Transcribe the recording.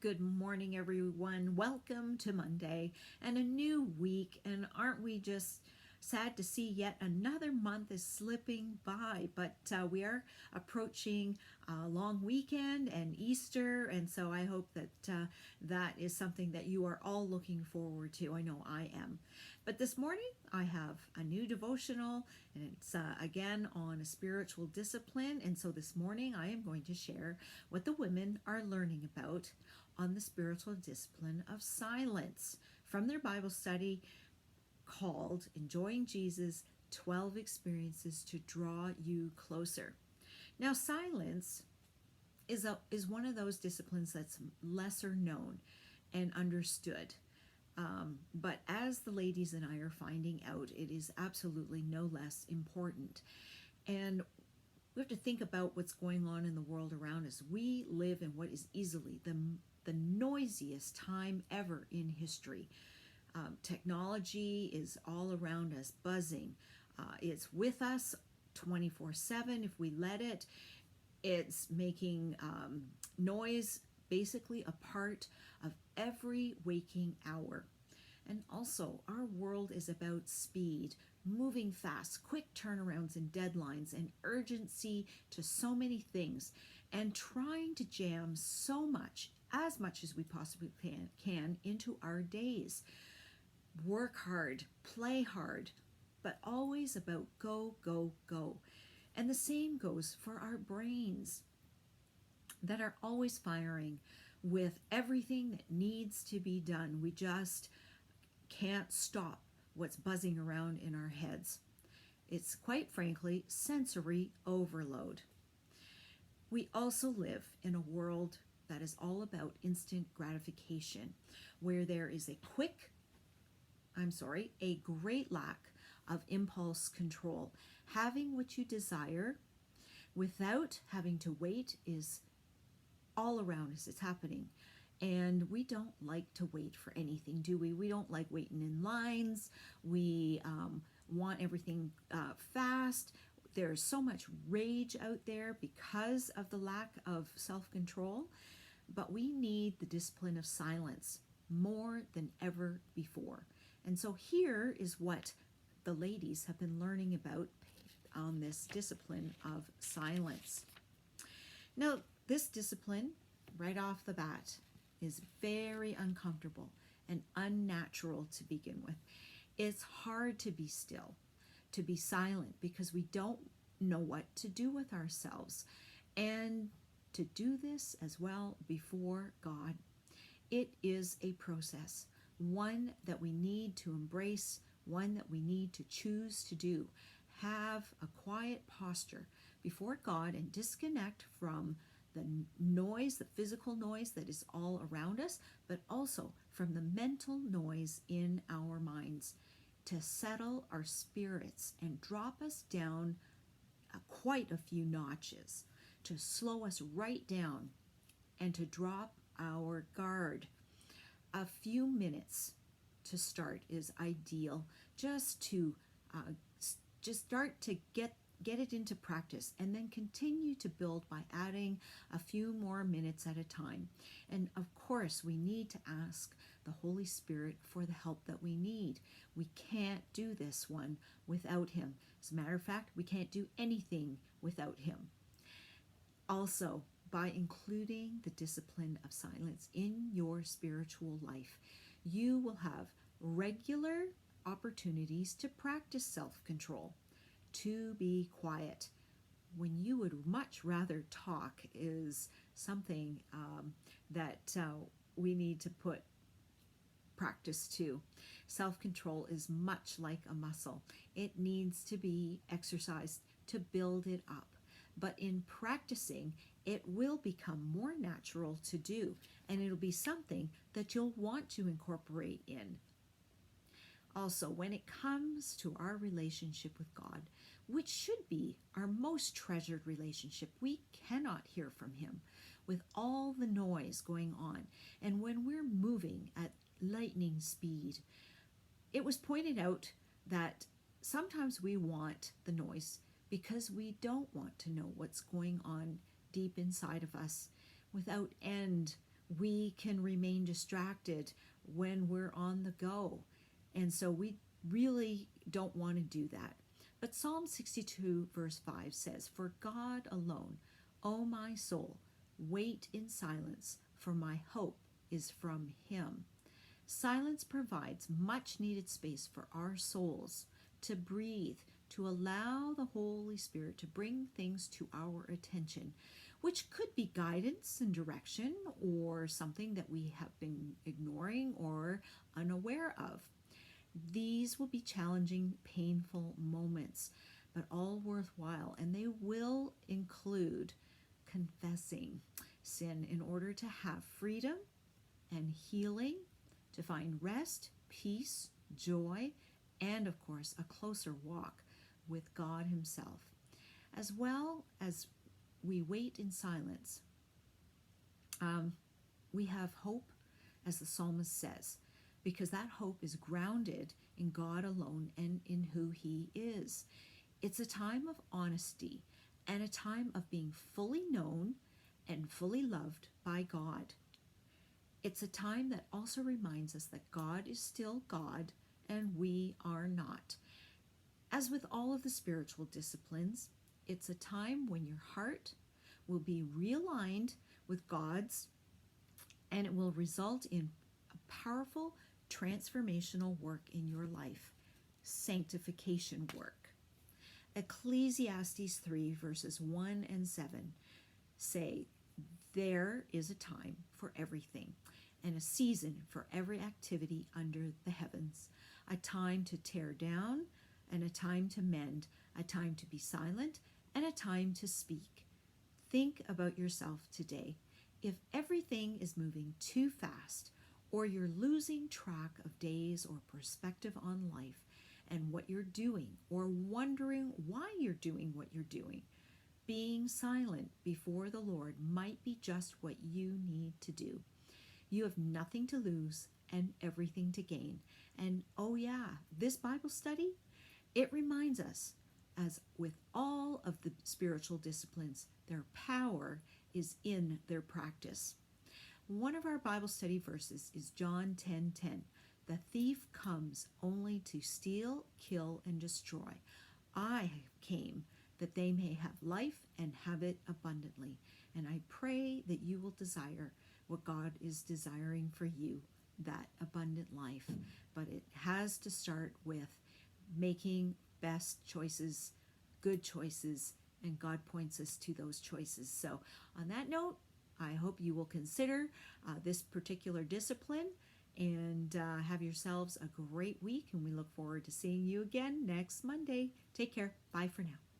Good morning, everyone. Welcome to Monday and a new week. And aren't we just sad to see yet another month is slipping by? But we are approaching a long weekend and Easter. And so I hope that that is something that you are all looking forward to. I know I am. But this morning I have a new devotional, and it's again on a spiritual discipline. And so this morning I am going to share what the women are learning about on the spiritual discipline of silence from their Bible study called Enjoying Jesus 12 Experiences to Draw You Closer. Now, silence is one of those disciplines that's lesser known and understood. But as the ladies and I are finding out, it is absolutely no less important. And we have to think about what's going on in the world around us. We live in what is easily the noisiest time ever in history. Technology is all around us, buzzing. It's with us 24/7 if we let it. It's making noise basically a part of every waking hour. And also, our world is about speed, moving fast, quick turnarounds and deadlines, and urgency to so many things, and trying to jam as much as we possibly can into our days. Work hard, play hard, but always about go, go, go. And the same goes for our brains that are always firing with everything that needs to be done. We just can't stop what's buzzing around in our heads. It's quite frankly sensory overload. We also live in a world that is all about instant gratification, where there is a great lack of impulse control. Having what you desire without having to wait is all around us. It's happening. And we don't like to wait for anything, do we? We don't like waiting in lines. We want everything fast. There's so much rage out there because of the lack of self-control. But we need the discipline of silence more than ever before. And so here is what the ladies have been learning about on this discipline of silence. Now, this discipline, right off the bat, is very uncomfortable and unnatural to begin with. It's hard to be still, to be silent, because we don't know what to do with ourselves. And to do this as well before God, it is a process, one that we need to embrace, one that we need to choose to do. Have a quiet posture before God and disconnect from the noise, the physical noise that is all around us, but also from the mental noise in our minds, to settle our spirits and drop us down quite a few notches, to slow us right down and to drop our guard. A few minutes to start is ideal, just to start to get it into practice, and then continue to build by adding a few more minutes at a time. And of course, we need to ask the Holy Spirit for the help that we need. We can't do this one without Him. As a matter of fact, we can't do anything without Him. Also, by including the discipline of silence in your spiritual life, you will have regular opportunities to practice self-control, to be quiet when you would much rather talk is something that we need to put practice to. Self-control is much like a muscle. It needs to be exercised to build it up. But in practicing, it will become more natural to do, and it'll be something that you'll want to incorporate in. Also, when it comes to our relationship with God, which should be our most treasured relationship, we cannot hear from Him with all the noise going on. And when we're moving at lightning speed, it was pointed out that sometimes we want the noise because we don't want to know what's going on deep inside of us. Without end, we can remain distracted when we're on the go. And so we really don't want to do that. But Psalm 62, verse 5 says, "For God alone, O my soul, wait in silence, for my hope is from him." Silence provides much needed space for our souls to breathe, to allow the Holy Spirit to bring things to our attention, which could be guidance and direction or something that we have been ignoring or unaware of. These will be challenging, painful moments, but all worthwhile, and they will include confessing sin in order to have freedom and healing, to find rest, peace, joy, and of course, a closer walk with God himself. As well as we wait in silence, we have hope, as the psalmist says, because that hope is grounded in God alone and in who he is. It's a time of honesty and a time of being fully known and fully loved by God. It's a time that also reminds us that God is still God and we are not. As with all of the spiritual disciplines, it's a time when your heart will be realigned with God's, and it will result in a powerful transformational work in your life, sanctification work. Ecclesiastes 3 verses 1 and 7 say, "There is a time for everything, and a season for every activity under the heavens, a time to tear down and a time to mend, a time to be silent and a time to speak." Think about yourself today. If everything is moving too fast, or you're losing track of days or perspective on life and what you're doing, or wondering why you're doing what you're doing, being silent before the Lord might be just what you need to do. You have nothing to lose and everything to gain. And oh yeah, this Bible study, it reminds us, as with all of the spiritual disciplines, their power is in their practice. One of our Bible study verses is John 10:10. "The thief comes only to steal, kill, and destroy. I came that they may have life and have it abundantly." And I pray that you will desire what God is desiring for you, that abundant life. But it has to start with making best choices, good choices, and God points us to those choices. So on that note, I hope you will consider this particular discipline and have yourselves a great week. And we look forward to seeing you again next Monday. Take care. Bye for now.